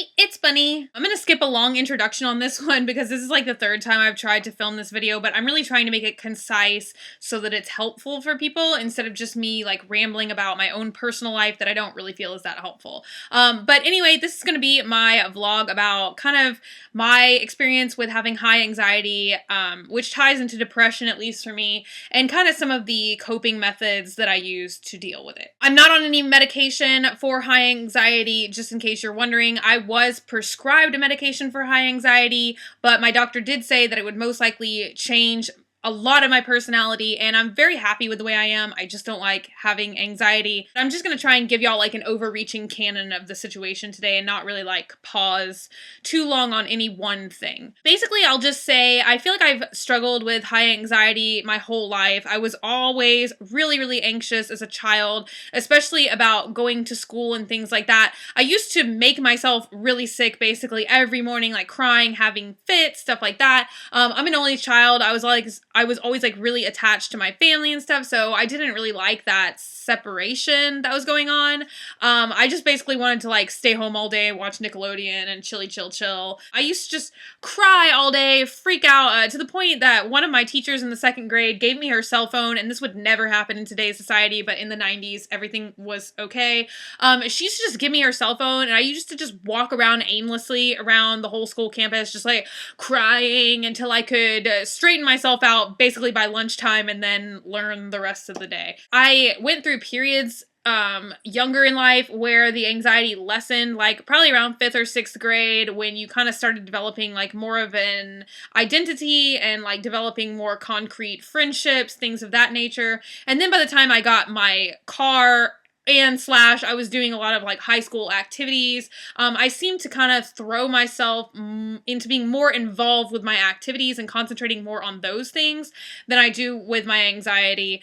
Hey, it's Bunny. I'm gonna skip a long introduction on this one because this is like the third time I've tried to film this video, but I'm really trying to make it concise so that it's helpful for people instead of just me like rambling about my own personal life that I don't really feel is that helpful. But anyway, this is gonna be my vlog about kind of my experience with having high anxiety, which ties into depression, at least for me, and kind of some of the coping methods that I use to deal with it. I'm not on any medication for high anxiety, just in case you're wondering. I was prescribed a medication for high anxiety, but my doctor did say that it would most likely change a lot of my personality, and I'm very happy with the way I am. I just don't like having anxiety. I'm just gonna try and give y'all like an overreaching canon of the situation today and not really like pause too long on any one thing. Basically, I'll just say I feel like I've struggled with high anxiety my whole life. I was always really anxious as a child, especially about going to school and things like that. I used to make myself really sick basically every morning, like crying, having fits, stuff like that. I'm an only child. I was always like really attached to my family and stuff, so I didn't really like that separation that was going on. I just basically wanted to like stay home all day, watch Nickelodeon and chill. I used to just cry all day, freak out, to the point that one of my teachers in the second grade gave me her cell phone, and this would never happen in today's society, but in the 90s, everything was okay. She used to just give me her cell phone, and I used to just walk around aimlessly around the whole school campus, just like crying until I could straighten myself out basically by lunchtime and then learn the rest of the day. I went through periods younger in life where the anxiety lessened, like probably around 5th or 6th grade, when you kind of started developing like more of an identity and like developing more concrete friendships, things of that nature. And then by the time I got my car and I was doing a lot of like high school activities, I seemed to kind of throw myself into being more involved with my activities and concentrating more on those things than I do with my anxiety.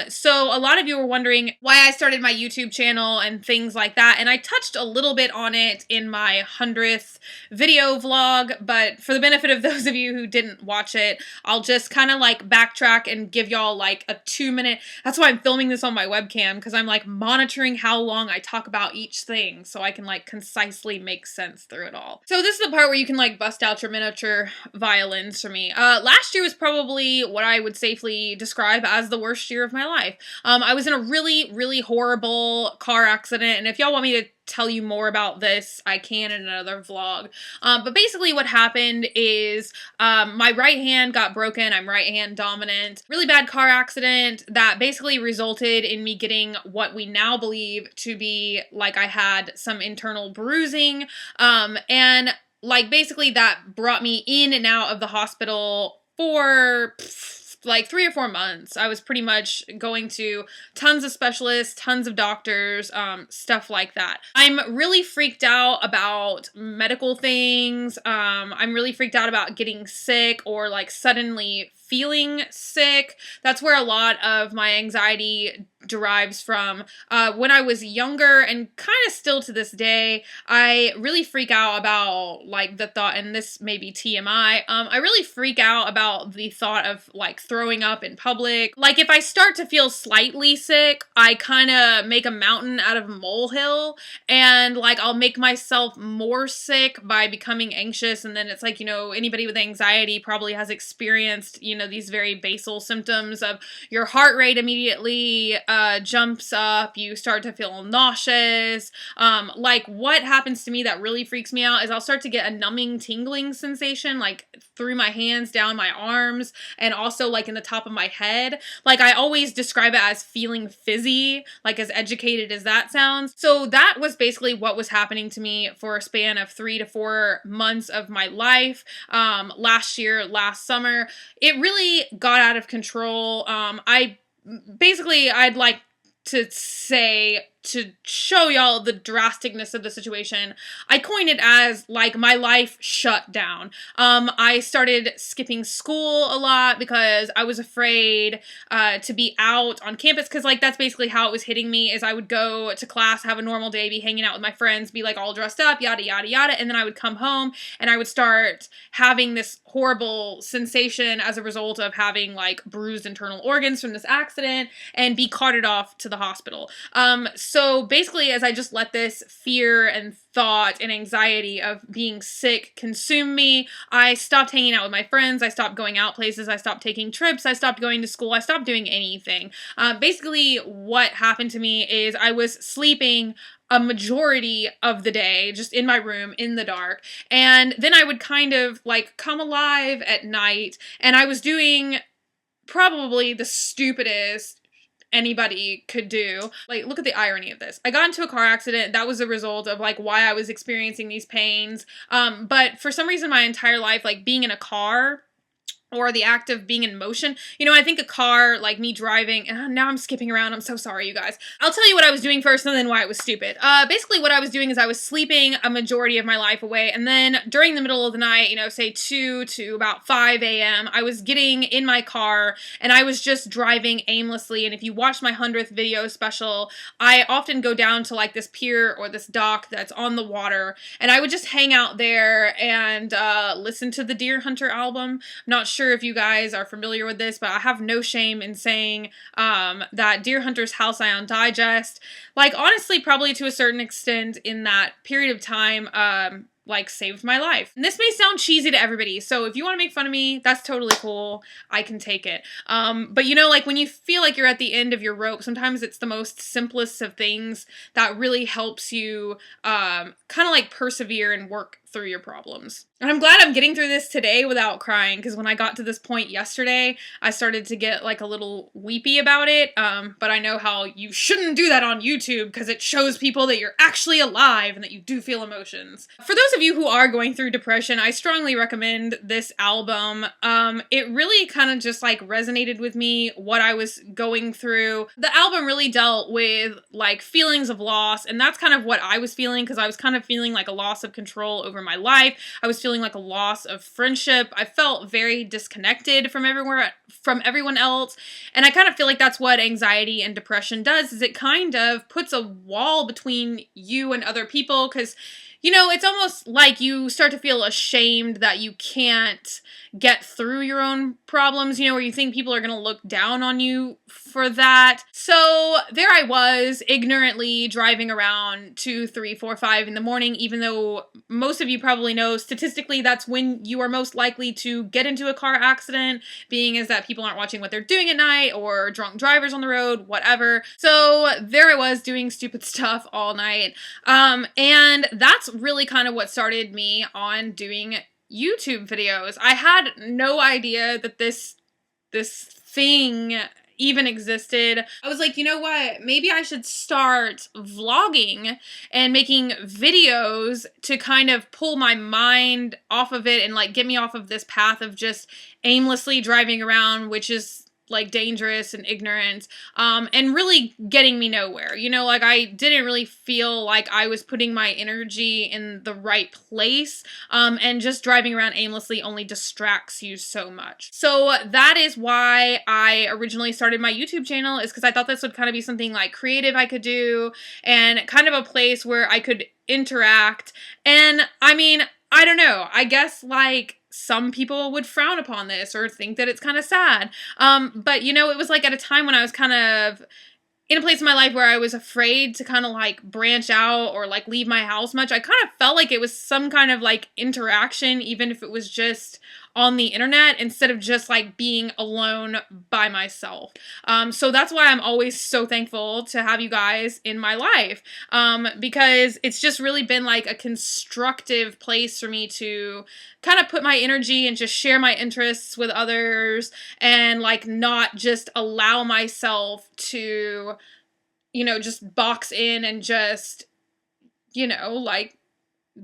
So a lot of you were wondering why I started my YouTube channel and things like that, and I touched a little bit on it in my 100th video vlog, but for the benefit of those of you who didn't watch it, I'll just kind of like backtrack and give y'all like a 2-minute, that's why I'm filming this on my webcam, because I'm like monitoring how long I talk about each thing so I can like concisely make sense through it all. So this is the part where you can like bust out your miniature violins for me. Last year was probably what I would safely describe as the worst year of my life. I was in a really horrible car accident, and if y'all want me to tell you more about this, I can in another vlog. But basically what happened is my right hand got broken. I'm right hand dominant. Really bad car accident that basically resulted in me getting what we now believe to be like I had some internal bruising. And like basically that brought me in and out of the hospital for like 3 or 4 months. I was pretty much going to tons of specialists, tons of doctors, stuff like that. I'm really freaked out about medical things. I'm really freaked out about getting sick or like suddenly feeling sick. That's where a lot of my anxiety derives from. When I was younger, and kind of still to this day, I really freak out about like the thought, and this may be TMI, I really freak out about the thought of like throwing up in public. Like if I start to feel slightly sick, I kind of make a mountain out of a molehill, and like I'll make myself more sick by becoming anxious. And then it's like, you know, anybody with anxiety probably has experienced, you know, these very basal symptoms of your heart rate immediately jumps up, you start to feel nauseous. Like what happens to me that really freaks me out is I'll start to get a numbing, tingling sensation like through my hands, down my arms, and also like in the top of my head. Like I always describe it as feeling fizzy, like as educated as that sounds. So that was basically what was happening to me for a span of 3 to 4 months of my life. Last summer, it really got out of control. I'd like to say, to show y'all the drasticness of the situation, I coined it as like my life shut down. I started skipping school a lot because I was afraid to be out on campus, because like that's basically how it was hitting me, is I would go to class, have a normal day, be hanging out with my friends, be like all dressed up, yada yada, and then I would come home and I would start having this horrible sensation as a result of having like bruised internal organs from this accident and be carted off to the hospital. So basically, as I just let this fear and thought and anxiety of being sick consume me, I stopped hanging out with my friends, I stopped going out places, I stopped taking trips, I stopped going to school, I stopped doing anything. Basically, what happened to me is I was sleeping a majority of the day just in my room in the dark, and then I would kind of like come alive at night, and I was doing probably the stupidest anybody could do. Like, look at the irony of this. I got into a car accident. That was a result of like why I was experiencing these pains. But for some reason my entire life, like being in a car or the act of being in motion. You know, I think a car, like me driving, and now I'm skipping around, I'm so sorry, you guys. I'll tell you what I was doing first and then why it was stupid. Basically what I was doing is I was sleeping a majority of my life away, and then during the middle of the night, you know, say 2 to about 5 a.m., I was getting in my car, and I was just driving aimlessly, and if you watch my 100th video special, I often go down to like this pier or this dock that's on the water, and I would just hang out there and listen to the Deer Hunter album. I'm not sure if you guys are familiar with this, but I have no shame in saying that Deer Hunter's House Ion Digest, like honestly, probably to a certain extent in that period of time, like saved my life. And this may sound cheesy to everybody, so if you want to make fun of me, that's totally cool. I can take it. But you know, like when you feel like you're at the end of your rope, sometimes it's the most simplest of things that really helps you kind of like persevere and work through your problems. And I'm glad I'm getting through this today without crying, because when I got to this point yesterday, I started to get like a little weepy about it, but I know how you shouldn't do that on YouTube because it shows people that you're actually alive and that you do feel emotions. For those of you who are going through depression, I strongly recommend this album. It really kind of just like resonated with me, what I was going through. The album really dealt with like feelings of loss, and that's kind of what I was feeling, because I was kind of feeling like a loss of control over my life. I was feeling like a loss of friendship. I felt very disconnected from everyone else. And I kind of feel like that's what anxiety and depression does, is it kind of puts a wall between you and other people, because you know, it's almost like you start to feel ashamed that you can't get through your own problems, you know, where you think people are going to look down on you for that. So there I was, ignorantly driving around 2, 3, 4, 5 in the morning, even though most of you probably know statistically that's when you are most likely to get into a car accident, being as that people aren't watching what they're doing at night, or drunk drivers on the road, whatever. So there I was doing stupid stuff all night. And that's really kind of what started me on doing YouTube videos. I had no idea that this thing even existed. I was like, you know what? Maybe I should start vlogging and making videos to kind of pull my mind off of it and like get me off of this path of just aimlessly driving around, which is like dangerous and ignorant, and really getting me nowhere. You know, like I didn't really feel like I was putting my energy in the right place, and just driving around aimlessly only distracts you so much. So that is why I originally started my YouTube channel, is because I thought this would kind of be something like creative I could do, and kind of a place where I could interact. And I mean, I don't know, I guess like some people would frown upon this or think that it's kind of sad. But you know, it was like at a time when I was kind of in a place in my life where I was afraid to kind of like branch out or like leave my house much. I kind of felt like it was some kind of like interaction, even if it was just on the internet, instead of just like being alone by myself. So that's why I'm always so thankful to have you guys in my life, because it's just really been like a constructive place for me to kind of put my energy and just share my interests with others, and like not just allow myself to, you know, just box in and just, you know, like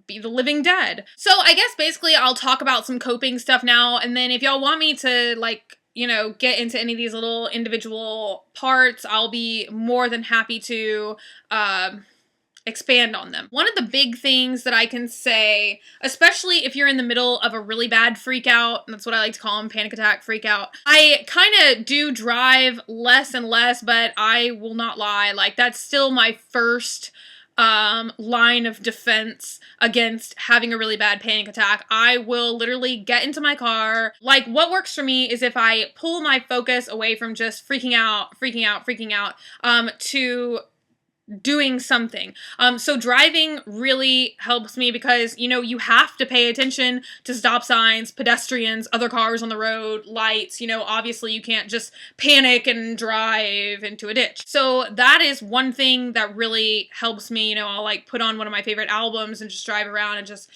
be the living dead. So I guess basically I'll talk about some coping stuff now, and then if y'all want me to like, you know, get into any of these little individual parts, I'll be more than happy to expand on them. One of the big things that I can say, especially if you're in the middle of a really bad freak out, that's what I like to call them, panic attack, freak out. I kind of do drive less and less, but I will not lie, like that's still my first line of defense against having a really bad panic attack. I will literally get into my car. Like what works for me is if I pull my focus away from just freaking out, to doing something. So driving really helps me because, you have to pay attention to stop signs, pedestrians, other cars on the road, lights, obviously you can't just panic and drive into a ditch. So that is one thing that really helps me. I'll like put on one of my favorite albums and just drive around and just,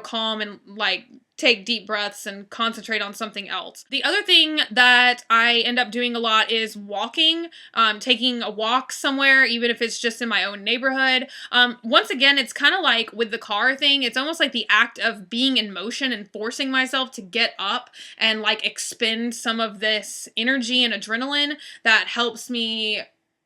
calm and like take deep breaths and concentrate on something else. The other thing that I end up doing a lot is walking, taking a walk somewhere, even if it's just in my own neighborhood. Once again, it's kind of like with the car thing, it's almost like the act of being in motion and forcing myself to get up and like expend some of this energy and adrenaline that helps me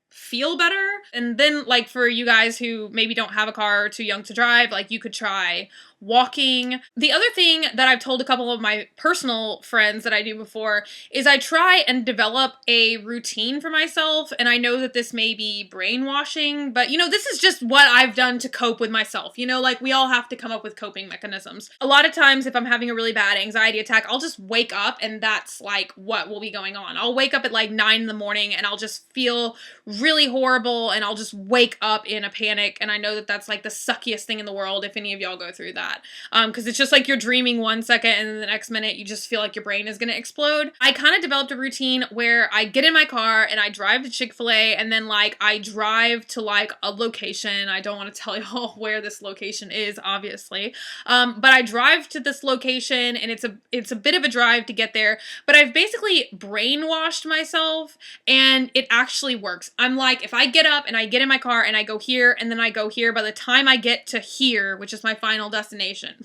feel better. And then like for you guys who maybe don't have a car or too young to drive, like you could try walking. The other thing that I've told a couple of my personal friends that I do before is I try and develop a routine for myself. And I know that this may be brainwashing, but this is just what I've done to cope with myself. Like we all have to come up with coping mechanisms. A lot of times if I'm having a really bad anxiety attack, I'll just wake up and that's like what will be going on. I'll wake up at like 9 in the morning and I'll just feel really horrible and I'll just wake up in a panic. And I know that that's like the suckiest thing in the world if any of y'all go through that. Because it's just like you're dreaming 1 second and then the next minute you just feel like your brain is going to explode. I kind of developed a routine where I get in my car and I drive to Chick-fil-A and then like I drive to like a location. I don't want to tell y'all where this location is, obviously. But I drive to this location and it's a bit of a drive to get there, but I've basically brainwashed myself and it actually works. I'm like, if I get up and I get in my car and I go here and then I go here, by the time I get to here, which is my final destination,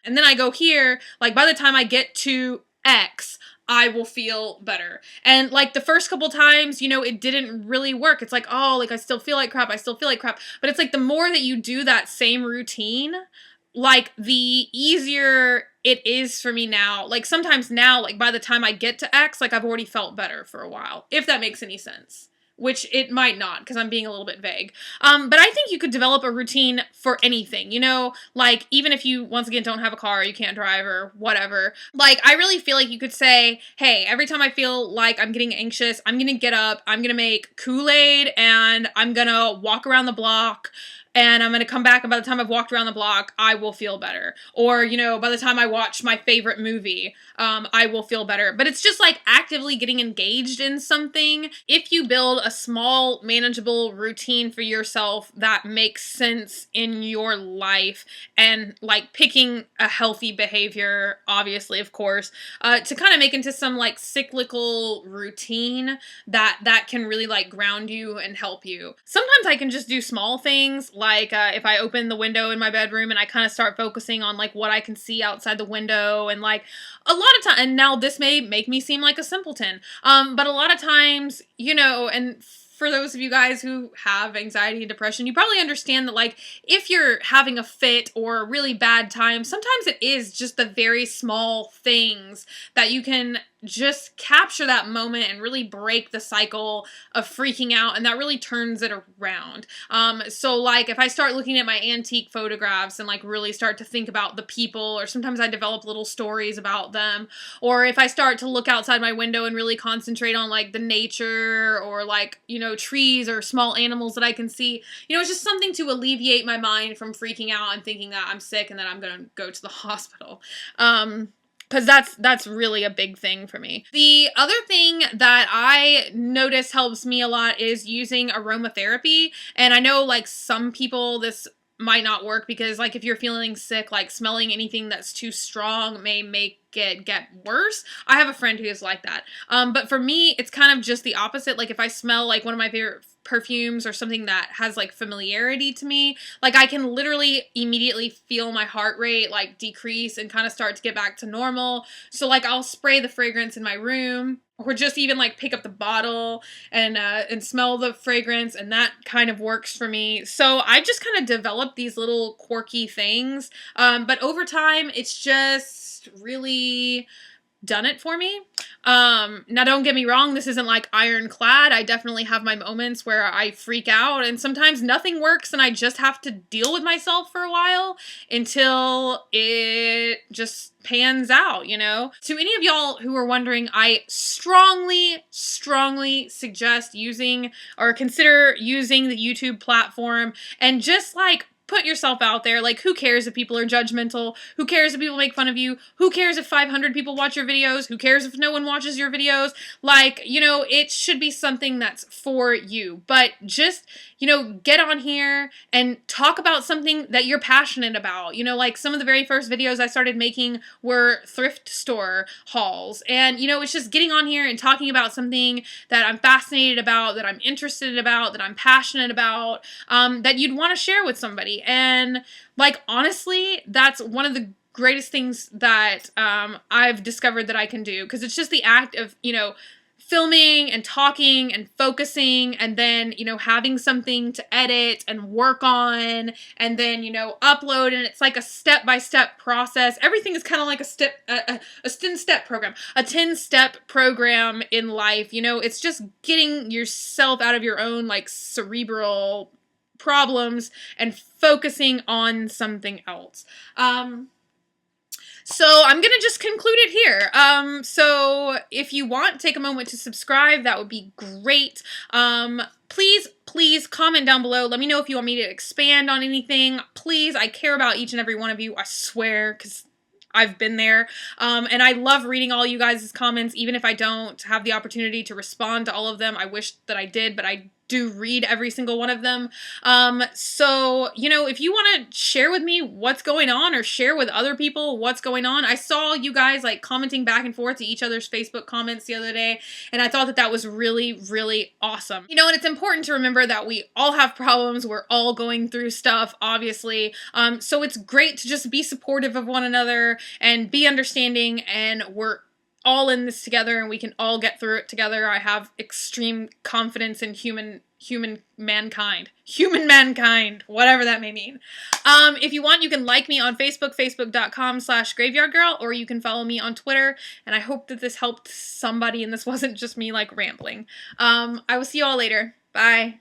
and then I go here, like by the time I get to X, I will feel better. And like the first couple times, it didn't really work. It's like, oh, like I still feel like crap. But it's like the more that you do that same routine, like the easier it is for me now. Like sometimes now, like by the time I get to X, like I've already felt better for a while, if that makes any sense. Which it might not, because I'm being a little bit vague. But I think you could develop a routine for anything, like even if you, once again, don't have a car, you can't drive or whatever. Like, I really feel like you could say, hey, every time I feel like I'm getting anxious, I'm going to get up, I'm going to make Kool-Aid, and I'm going to walk around the block, and I'm going to come back, and by the time I've walked around the block, I will feel better. Or, by the time I watch my favorite movie, I will feel better. But it's just like actively getting engaged in something. If you build a small, manageable routine for yourself that makes sense in your life, and like picking a healthy behavior, obviously, of course, to kind of make into some like cyclical routine that can really like ground you and help you. Sometimes I can just do small things. Like if I open the window in my bedroom and I kind of start focusing on like what I can see outside the window, and like a lot of time, and now this may make me seem like a simpleton, but a lot of times, and for those of you guys who have anxiety and depression, you probably understand that like if you're having a fit or a really bad time, sometimes it is just the very small things that you can just capture that moment and really break the cycle of freaking out, and that really turns it around. So like if I start looking at my antique photographs and like really start to think about the people, or sometimes I develop little stories about them, or if I start to look outside my window and really concentrate on like the nature, or like, trees or small animals that I can see, it's just something to alleviate my mind from freaking out and thinking that I'm sick and that I'm gonna go to the hospital. Because that's really a big thing for me. The other thing that I notice helps me a lot is using aromatherapy. And I know like some people this might not work, because like if you're feeling sick, like smelling anything that's too strong may make it get worse. I have a friend who is like that. But for me, it's kind of just the opposite. Like if I smell like one of my favorite perfumes or something that has like familiarity to me, like I can literally immediately feel my heart rate like decrease and kind of start to get back to normal. So like I'll spray the fragrance in my room, or just even like pick up the bottle and smell the fragrance, and that kind of works for me. So I just kind of developed these little quirky things, but over time it's just really done it for me. Now don't get me wrong, this isn't like ironclad. I definitely have my moments where I freak out, and sometimes nothing works and I just have to deal with myself for a while until it just pans out, you know? To any of y'all who are wondering, I strongly suggest using or consider using the YouTube platform and just like put yourself out there. Like, who cares if people are judgmental? Who cares if people make fun of you? Who cares if 500 people watch your videos? Who cares if no one watches your videos? Like, you know, it should be something that's for you. But just, you know, get on here and talk about something that you're passionate about. You know, like some of the very first videos I started making were thrift store hauls. And, you know, it's just getting on here and talking about something that I'm fascinated about, that I'm interested about, that I'm passionate about, that you'd want to share with somebody. And like, honestly, that's one of the greatest things that I've discovered that I can do, because it's just the act of, you know, filming and talking and focusing, and then, you know, having something to edit and work on, and then, you know, upload, and it's like a step-by-step process. Everything is kind of like a 10-step program, a 10-step program in life. You know, it's just getting yourself out of your own like cerebral problems and focusing on something else. So I'm going to just conclude it here. So if you want, take a moment to subscribe. That would be great. Please comment down below. Let me know if you want me to expand on anything. Please, I care about each and every one of you, I swear, because I've been there. And I love reading all you guys' comments, even if I don't have the opportunity to respond to all of them. I wish that I did, but I do read every single one of them. So, you know, if you want to share with me what's going on, or share with other people what's going on. I saw you guys like commenting back and forth to each other's Facebook comments the other day, and I thought that that was really awesome. You know, and it's important to remember that we all have problems. We're all going through stuff, obviously. So it's great to just be supportive of one another and be understanding, and we're all in this together, and we can all get through it together. I have extreme confidence in human mankind, whatever that may mean. If you want, you can like me on Facebook, facebook.com/graveyardgirl, or you can follow me on Twitter, and I hope that this helped somebody and this wasn't just me like rambling. I will see you all later. Bye.